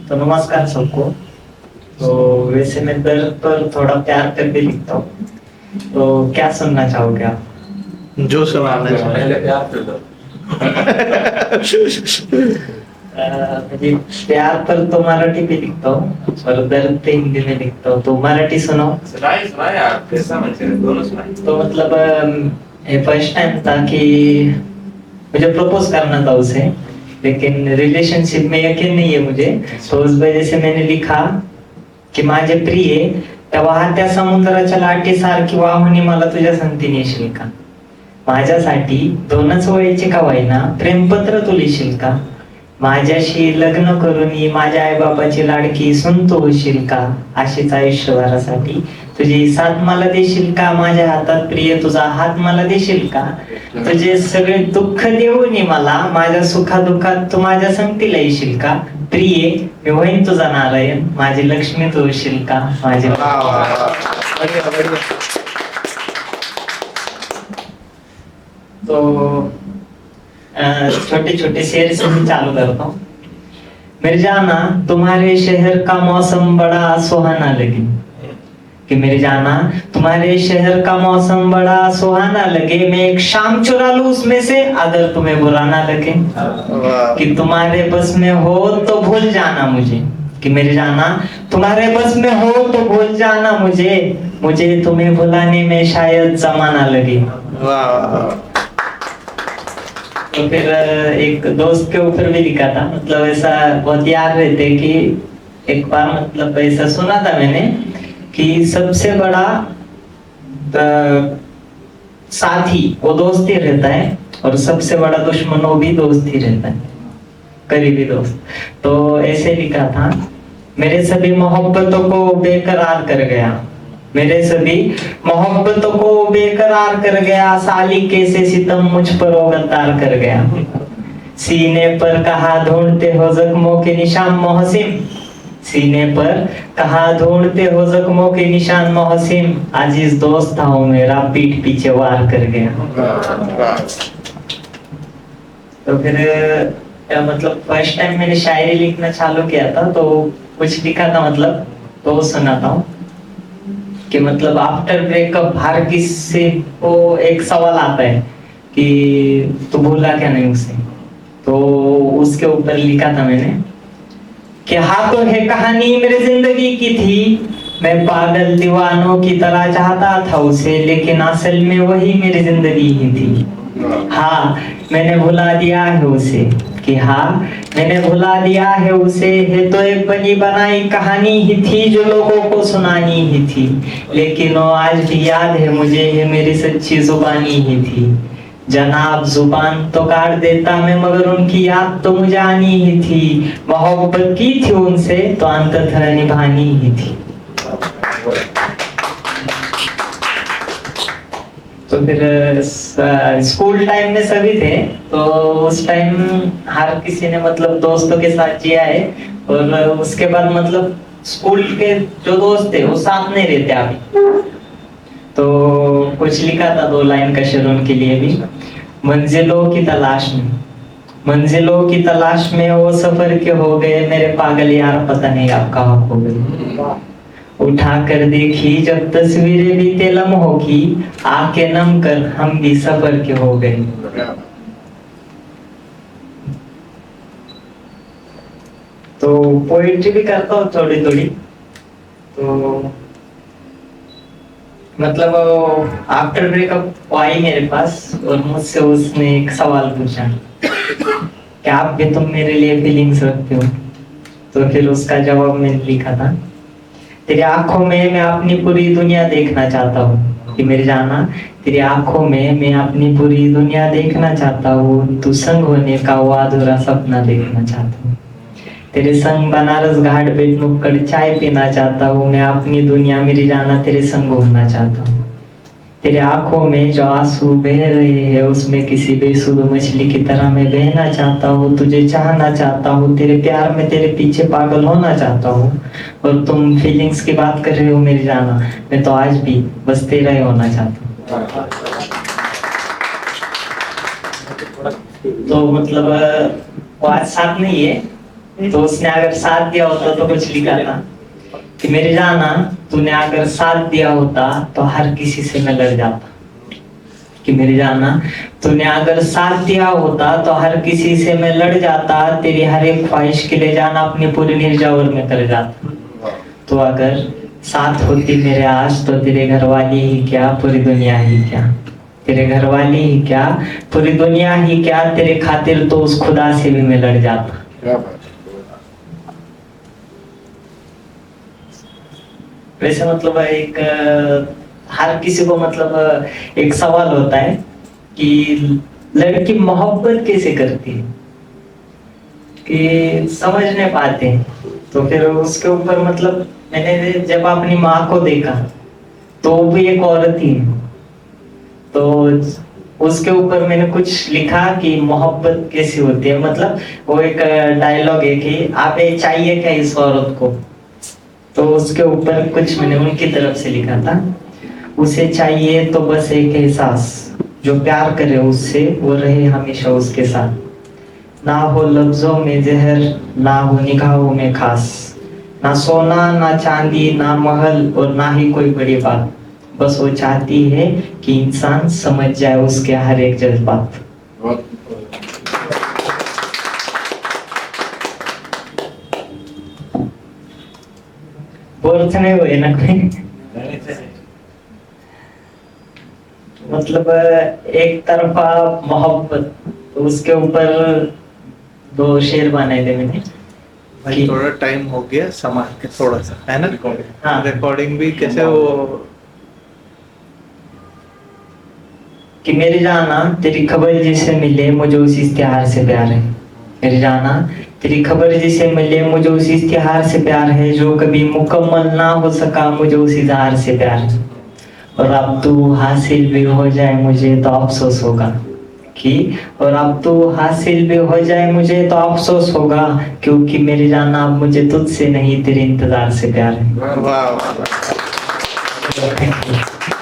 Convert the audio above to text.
तो नमस्कार सबको। तो वैसे मैं दर्द पर थोड़ा प्यार करके लिखता हूँ, तो क्या सुनना चाहोगे आप? जो सुनाना है पहले प्यार कर लो। मुझे प्यार पर तो मराठी में लिखता हूँ और दर्द पे हिंदी में लिखता हूँ, तो मराठी सुनाओ। सुनाए यार, कैसा म्हणजे दोनों सुनाए। तो मतलब ये फर्स्ट टाइम था कि मुझे प्रपोज करना था उसे, लेकिन रिलेशनशिप में यकीन नहीं है मुझे, तो उस वजह से मैंने लिखा की माझे प्रिय, त्या वाहत्या समुद्राच्या लाटेसारखी वाहुनी मला तुझ्या संगती नेशील का? माझ्यासाठी दोनच वयाचे का होईना प्रेमपत्र तू लिहिशील का? माझ्याशी लग्न करून माझ्या आई बाबाची लाडकी सून तू होशील का? अशीच आयुष्यभरासाठी तुझी साथ मला देशील का? माझ्या हातात प्रिय तुझा हात मला देशील का? तुझे सगळे दुःख देऊन मला माझ्या सुखादुःखात तू माझ्या संगतीला येशील का? प्रिय मी होईन तुझा नारायण, माझी लक्ष्मी तू होशील का? माझी तो छोटे छोटे शेर से भी चालू करता हूँ। मेरे जाना तुम्हारे शहर का मौसम बड़ा सुहाना लगे, कि मेरे जाना तुम्हारे शहर का मौसम बड़ा सुहाना लगे, मैं एक शाम चुरा लूं उसमें से अगर तुम्हें बुरा ना लगे, कि तुम्हारे बस में हो तो भूल जाना मुझे, कि मेरे जाना तुम्हारे बस में हो तो भूल जाना मुझे, मुझे तुम्हें भुलाने में शायद जमाना लगे। तो फिर एक दोस्त के ऊपर भी लिखा था, मतलब ऐसा बहुत याद रहते कि एक बार मतलब ऐसा सुना था मैंने कि सबसे बड़ा साथी वो दोस्त ही रहता है और सबसे बड़ा दुश्मन वो भी दोस्त ही रहता है, करीबी दोस्त। तो ऐसे लिखा था, मेरे सभी मोहब्बतों को बेकरार कर गया, मेरे सभी मोहब्बतों को बेकरार कर गया, साली कैसे सितम मुझ पर गद्दार कर गया। सीने पर कहा ढूंढते हो जख्मों के निशान मोहसिन, सीने पर कहा ढूंढते हो जख्मों के निशान मोहसिन, अजीज दोस्त था वो मेरा पीठ पीछे वार कर गया। तो फिर मतलब फर्स्ट टाइम मैंने शायरी लिखना चालू किया था, तो कुछ लिखा था, मतलब तो सुनाता हूँ कि मतलब आफ्टर ब्रेकअप हर किसी को एक सवाल आता है कि तू भूला क्या नहीं उसे, तो उसके ऊपर लिखा था मैंने कि हाँ तो है कहानी मेरी जिंदगी की थी, मैं पागल दीवानों की तरह चाहता था उसे, लेकिन असल में वही मेरी जिंदगी ही थी। हाँ मैंने भुला दिया है उसे, कि हाँ मैंने भुला दिया है उसे, है तो एक बनी बनाई कहानी ही थी जो लोगों को सुनानी ही थी, लेकिन वो आज भी याद है मुझे, ये मेरी सच्ची जुबानी ही थी। जनाब जुबान तो काट देता मैं मगर उनकी याद तो मुझे आनी ही थी, मोहब्बत की थी उनसे तो अंततः निभानी ही थी। तो फिर स्कूल टाइम में सभी थे, तो उस टाइम हर किसी ने मतलब दोस्तों के साथ जिया है, और उसके बाद मतलब स्कूल के जो दोस्त थे वो साथ नहीं रहते अभी। तो कुछ लिखा था 2 लाइन का शेर उनके लिए भी। मंजिलों की तलाश में, मंजिलों की तलाश में वो सफर के हो गए मेरे पागल यार, पता नहीं आप कहाँ खो गए। उठा कर देखी जब तस्वीरें बीते लम्हों की, आके नम कर हम भी सफर के हो गए। तो पोइट्री भी करता हूँ थोड़ी थोड़ी। तो मतलब आफ्टर ब्रेकअप वो आई मेरे पास और मुझसे उसने एक सवाल पूछा कि आप भी तुम मेरे लिए फीलिंग्स रखते हो? तो फिर उसका जवाब मैंने लिखा था, तेरी आंखों में मैं अपनी पूरी दुनिया देखना चाहता हूँ, कि मेरी जाना तेरी आंखों में मैं अपनी पूरी दुनिया देखना चाहता हूँ, तू संग होने का वो अधूरा सपना देखना चाहता हूँ, तेरे संग बनारस घाट पे नुक्कड़ चाय पीना चाहता हूँ, मैं अपनी दुनिया मेरी जाना तेरे संग घूमना चाहता हूँ, तेरे आंखों में जो आंसू बह रहे हैं उसमें किसी बेसुध मछली की तरह मैं बहना चाहता हूँ, तुझे चाहना चाहता हूँ, तेरे प्यार में तेरे पीछे पागल होना चाहता हूँ, और तुम फीलिंग्स की बात कर रहे हो मेरी जाना, मैं तो आज भी बस तेरा ही होना चाहता हूँ। तो मतलब वो आज साथ नहीं है, तो उसने अगर साथ दिया होता तो कुछ लिखा था कि मेरी जाना तूने अगर साथ दिया होता तो हर किसी से मैं लड़ जाता। कि मेरी जाना तूने अगर साथ दिया होता तो हर किसी से मैं लड़ जाता, तेरी हर एक ख्वाहिश के लिए जाना अपनी पूरी निर्जावर में कर जाता। तो अगर साथ होती मेरे आज तो तेरे घर वाली ही क्या पूरी दुनिया ही क्या, तेरे घर वाली ही क्या पूरी दुनिया ही क्या, तेरे खातिर तो उस खुदा से भी मैं लड़ जाता। क्या बात वैसे मतलब एक हर किसी को मतलब एक सवाल होता है कि लड़की मोहब्बत कैसे करती है, कि समझ नहीं पाते। तो फिर उसके ऊपर मतलब मैंने जब अपनी माँ को देखा तो वो भी एक औरत ही है, तो उसके ऊपर मैंने कुछ लिखा कि मोहब्बत कैसी होती है। मतलब वो एक डायलॉग है कि आप ये चाहिए क्या इस औरत को, तो उसके ऊपर कुछ मैंने उनकी तरफ से लिखा था। उसे चाहिए तो बस एक एहसास, जो प्यार करे उससे वो रहे हमेशा उसके साथ, ना हो लफ्जों में जहर ना हो निगाहों में खास, ना सोना ना चांदी ना महल और ना ही कोई बड़ी बात, बस वो चाहती है कि इंसान समझ जाए उसके हर एक जज्बात। बहुत बोल तो नहीं हुए ना कोई। मतलब एक तरफा मोहब्बत, तो उसके ऊपर दो शेर बनाए थे मैंने। भाई थोड़ा टाइम हो गया, संभाल के थोड़ा सा, है ना? हाँ। रिकॉर्डिंग भी कैसे वो कि मेरी जाना तेरी खबर जिसे मिले मुझे उस इश्तिहार से प्यार है, मेरी जाना तेरी खबर जिसे मिले मुझे उस इश्तिहार से प्यार है, जो कभी मुकम्मल ना हो सका मुझे उस इजहार से प्यार है, और अब तू हासिल भी हो जाए मुझे तो अफसोस होगा कि, और अब तू हासिल भी हो जाए मुझे तो अफसोस होगा, क्योंकि मेरी जाना अब मुझे तुझसे नहीं तेरे इंतजार से प्यार है। वाह वाह वाह। Thank you.